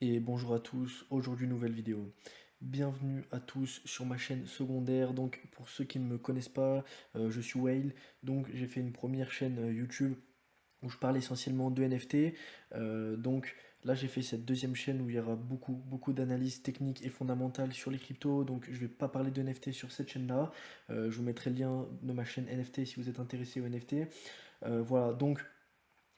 Et bonjour à tous, aujourd'hui nouvelle vidéo. Bienvenue à tous sur ma chaîne secondaire. Donc pour ceux qui ne me connaissent pas, je suis Whale. Donc j'ai fait une première chaîne YouTube où je parle essentiellement de NFT. Donc là j'ai fait cette deuxième chaîne où il y aura beaucoup d'analyses techniques et fondamentales sur les cryptos. Donc je vais pas parler de NFT sur cette chaîne-là. Je vous mettrai le lien de ma chaîne NFT si vous êtes intéressé aux NFT. Voilà, donc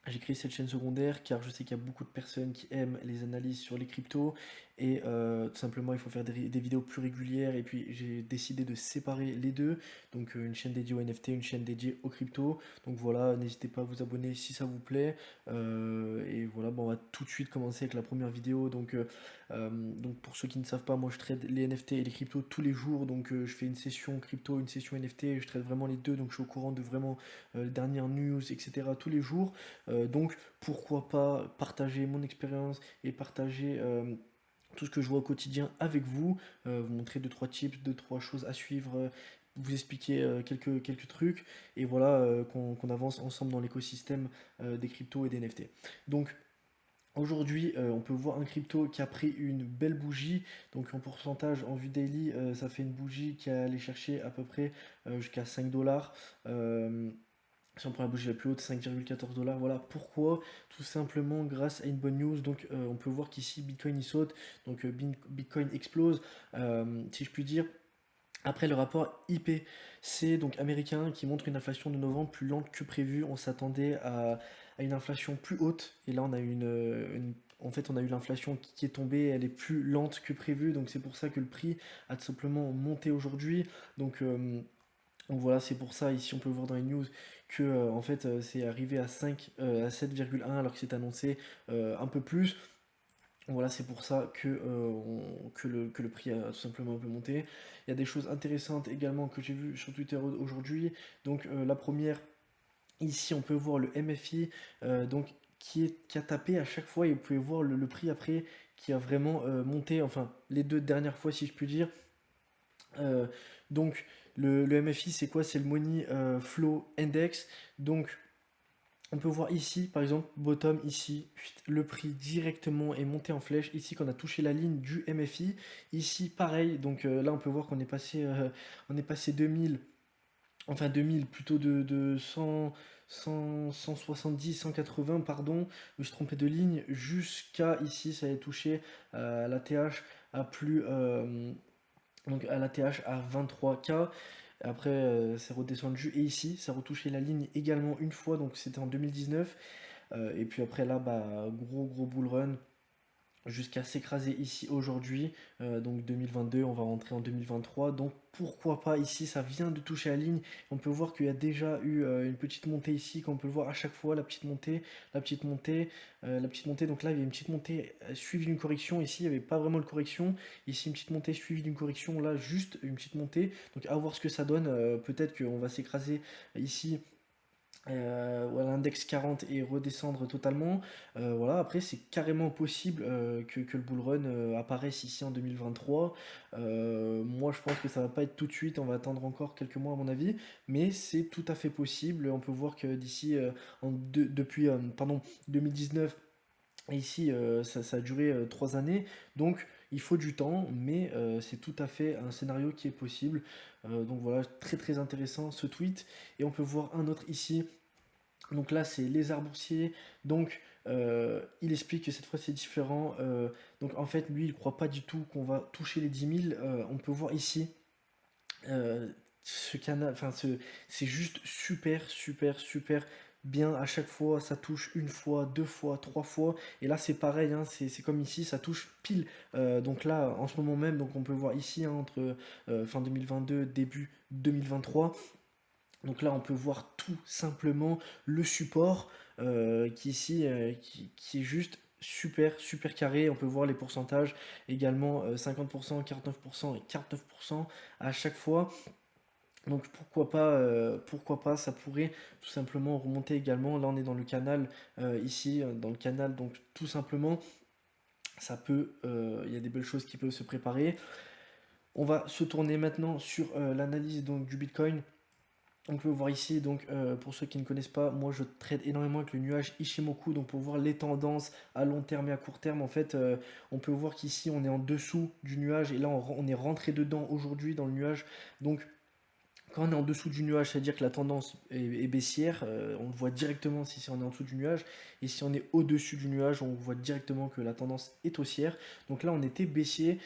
j'ai créé cette chaîne secondaire car je sais qu'il y a beaucoup de personnes qui aiment les analyses sur les cryptos et tout simplement il faut faire des vidéos plus régulières et puis j'ai décidé de séparer les deux, donc une chaîne dédiée aux NFT, une chaîne dédiée aux cryptos. Donc voilà, n'hésitez pas à vous abonner si ça vous plaît. Et voilà, bon, on va tout de suite commencer avec la première vidéo. Donc pour ceux qui ne savent pas, moi je trade les NFT et les cryptos tous les jours, donc je fais une session crypto, une session NFT, et je trade vraiment les deux, donc je suis au courant de vraiment les dernières news, etc. tous les jours. Donc pourquoi pas partager mon expérience et partager tout ce que je vois au quotidien avec vous, vous montrer deux trois tips, deux trois choses à suivre, vous expliquer quelques trucs et voilà, qu'on avance ensemble dans l'écosystème des cryptos et des NFT. Donc aujourd'hui, on peut voir un crypto qui a pris une belle bougie, donc en pourcentage en vue daily, ça fait une bougie qui a allé chercher à peu près jusqu'à 5 dollars. Si on prend la bougie la plus haute, 5,14 dollars. Voilà pourquoi. Tout simplement grâce à une bonne news. Donc on peut voir qu'ici Bitcoin il saute. Donc Bitcoin explose, si je puis dire. Après le rapport IPC, donc américain, qui montre une inflation de novembre plus lente que prévu. On s'attendait à une inflation plus haute. Et là on a en fait, on a eu l'inflation qui est tombée, elle est plus lente que prévu, donc c'est pour ça que le prix a tout simplement monté aujourd'hui. Donc, donc voilà, c'est pour ça, ici on peut voir dans les news que en fait c'est arrivé à 7,1 alors que c'est annoncé un peu plus. Voilà, c'est pour ça que le prix a tout simplement un peu monté. Il y a des choses intéressantes également que j'ai vues sur Twitter aujourd'hui. Donc la première, ici on peut voir le MFI donc, qui a tapé à chaque fois et vous pouvez voir le prix après qui a vraiment monté, enfin les deux dernières fois si je puis dire. Euh, donc le MFI c'est quoi? C'est le Money Flow Index. Donc on peut voir ici par exemple bottom ici, le prix directement est monté en flèche ici qu'on a touché la ligne du MFI. Ici pareil, donc là on peut voir qu'on est passé 2000, enfin 2000 plutôt de 170, 180 pardon, je me suis trompé de ligne, jusqu'à ici ça a touché la TH à plus donc à la TH à 23K. Après, c'est redescendu. Et ici, ça a retouché la ligne également une fois. Donc c'était en 2019. Et puis après là, bah, gros bull run jusqu'à s'écraser ici aujourd'hui. Donc 2022, on va rentrer en 2023. Donc pourquoi pas ici, ça vient de toucher la ligne. On peut voir qu'il y a déjà eu une petite montée ici, qu'on peut le voir à chaque fois, la petite montée, la petite montée, la petite montée. Donc là, il y a une petite montée suivie d'une correction. Ici, il n'y avait pas vraiment de correction. Ici, une petite montée suivie d'une correction. Là, juste une petite montée. Donc à voir ce que ça donne. Peut-être qu'on va s'écraser ici voilà, l'index 40 et redescendre totalement. Voilà, après, c'est carrément possible que le bull run apparaisse ici en 2023. Moi, je pense que ça va pas être tout de suite, on va attendre encore quelques mois à mon avis, mais c'est tout à fait possible. On peut voir que d'ici, depuis pardon, 2019, et ici, ça a duré 3 années, donc il faut du temps, mais c'est tout à fait un scénario qui est possible. Donc voilà, très intéressant ce tweet. Et on peut voir un autre ici, donc là, c'est Lézard Boursier. Donc, il explique que cette fois c'est différent. Donc en fait, lui, il croit pas du tout qu'on va toucher les 10 000. On peut voir ici euh, ce canal. Enfin, c'est juste super bien. À chaque fois, ça touche une fois, deux fois, trois fois. Et là, c'est pareil. Hein, c'est comme ici, ça touche pile. Donc là, en ce moment même, donc on peut voir ici hein, entre fin 2022, début 2023. Donc là, on peut voir tout simplement le support qui ici, qui est juste super carré. On peut voir les pourcentages également 50%, 49% et 49% à chaque fois. Donc pourquoi pas, ça pourrait tout simplement remonter également. Là, on est dans le canal ici, dans le canal, donc tout simplement, il y a des belles choses qui peuvent se préparer. On va se tourner maintenant sur l'analyse donc du Bitcoin. On peut voir ici, donc pour ceux qui ne connaissent pas, moi je trade énormément avec le nuage Ishimoku, donc pour voir les tendances à long terme et à court terme, en fait, on peut voir qu'ici on est en dessous du nuage et là on est rentré dedans aujourd'hui dans le nuage. Donc quand on est en dessous du nuage, c'est-à-dire que la tendance est baissière, on le voit directement si on est en dessous du nuage. Et si on est au-dessus du nuage, on voit directement que la tendance est haussière. Donc là, on était baissier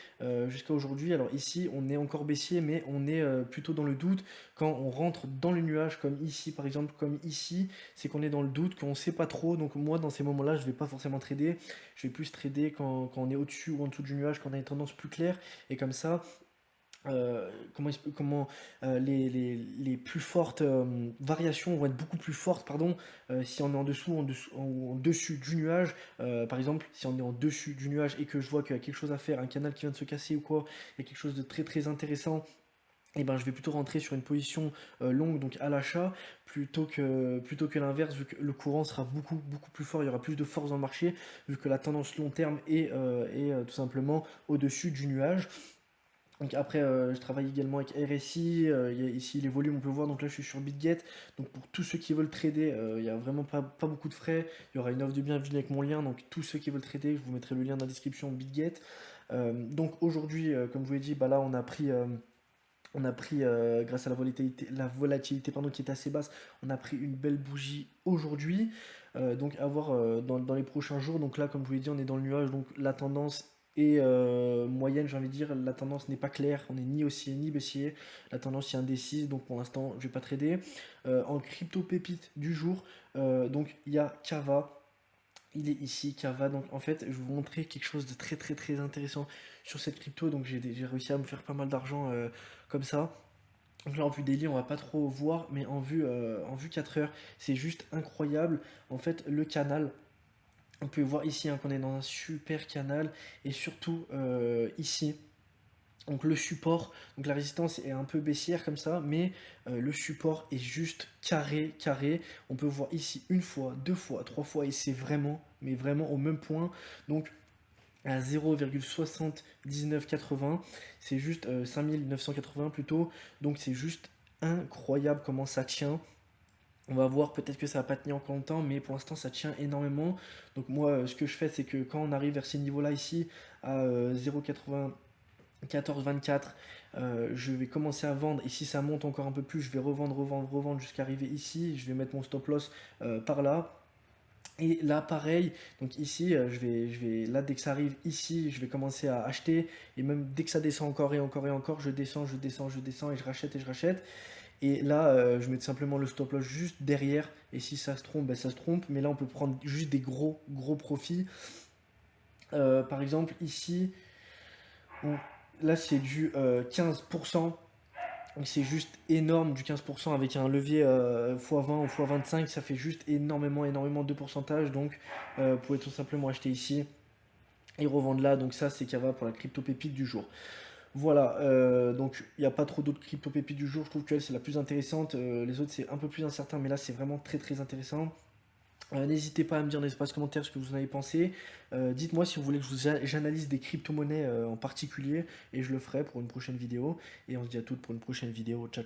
jusqu'à aujourd'hui. Alors ici, on est encore baissier, mais on est plutôt dans le doute. Quand on rentre dans le nuage, comme ici, par exemple, comme ici, c'est qu'on est dans le doute, qu'on ne sait pas trop. Donc moi, dans ces moments-là, je ne vais pas forcément trader. Je vais plus trader quand on est au-dessus ou en dessous du nuage, quand on a une tendance plus claire. Et comme ça, les plus fortes variations vont être beaucoup plus fortes, pardon, si on est en dessus du nuage. Par exemple, si on est en dessus du nuage et que je vois qu'il y a quelque chose à faire, un canal qui vient de se casser ou quoi, il y a quelque chose de très très intéressant. Et ben, je vais plutôt rentrer sur une position longue, donc à l'achat, plutôt que l'inverse, vu que le courant sera beaucoup plus fort, il y aura plus de force dans le marché, vu que la tendance long terme est tout simplement au-dessus du nuage. Donc après, je travaille également avec RSI, il y a ici les volumes, on peut voir, donc là je suis sur BitGet, donc pour tous ceux qui veulent trader, il n'y a vraiment pas beaucoup de frais, il y aura une offre de bienvenue avec mon lien, donc tous ceux qui veulent trader, je vous mettrai le lien dans la description BitGet. Donc aujourd'hui, comme je vous l'ai dit, bah là on a pris grâce à la volatilité pardon, qui est assez basse, on a pris une belle bougie aujourd'hui. Donc à voir dans les prochains jours. Donc là, comme je vous l'ai dit, on est dans le nuage, donc la tendance est moyenne, j'ai envie de dire. La tendance n'est pas claire, on n'est ni haussier ni baissier. La tendance est indécise, donc pour l'instant, je ne vais pas trader. En crypto pépite du jour, donc il y a Kava. Il est ici, Kava. Donc en fait, je vais vous montrer quelque chose de très très très intéressant sur cette crypto. Donc j'ai réussi à me faire pas mal d'argent comme ça. Donc là, en vue daily, on va pas trop voir, mais en vue 4 heures, c'est juste incroyable. En fait, le canal, on peut voir ici hein, qu'on est dans un super canal, et surtout ici. Donc le support, donc la résistance est un peu baissière comme ça, mais le support est juste carré, carré. On peut voir ici une fois, deux fois, trois fois, et c'est vraiment, mais vraiment au même point. Donc à 0,7980, c'est juste 5980 plutôt, donc c'est juste incroyable comment ça tient. On va voir, peut-être que ça va pas tenir encore longtemps, mais pour l'instant ça tient énormément. Donc moi, ce que je fais, c'est que quand on arrive vers ces niveaux-là ici, à 0,9424, je vais commencer à vendre, et si ça monte encore un peu plus, je vais revendre, revendre, revendre jusqu'à arriver ici. Je vais mettre mon stop loss par là. Et là, pareil, donc ici, là, dès que ça arrive ici, je vais commencer à acheter. Et même dès que ça descend encore et encore et encore, je descends, je descends, je descends, et je rachète et je rachète. Et là, je mets tout simplement le stop loss juste derrière. Et si ça se trompe, ben ça se trompe. Mais là, on peut prendre juste des gros, gros profits. Par exemple, ici, on- là, c'est du 15%. Donc c'est juste énorme, du 15% avec un levier x20 ou x25, ça fait juste énormément, énormément de pourcentage. Donc vous pouvez tout simplement acheter ici et revendre là. Donc ça, c'est Kava pour la crypto pépite du jour. Voilà, donc il n'y a pas trop d'autres crypto pépites du jour. Je trouve qu'elle c'est la plus intéressante. Les autres c'est un peu plus incertain, mais là c'est vraiment très très intéressant. N'hésitez pas à me dire dans l'espace commentaire ce que vous en avez pensé. Dites-moi si vous voulez que j'analyse des crypto-monnaies en particulier, et je le ferai pour une prochaine vidéo. Et on se dit à toutes pour une prochaine vidéo. Ciao ciao.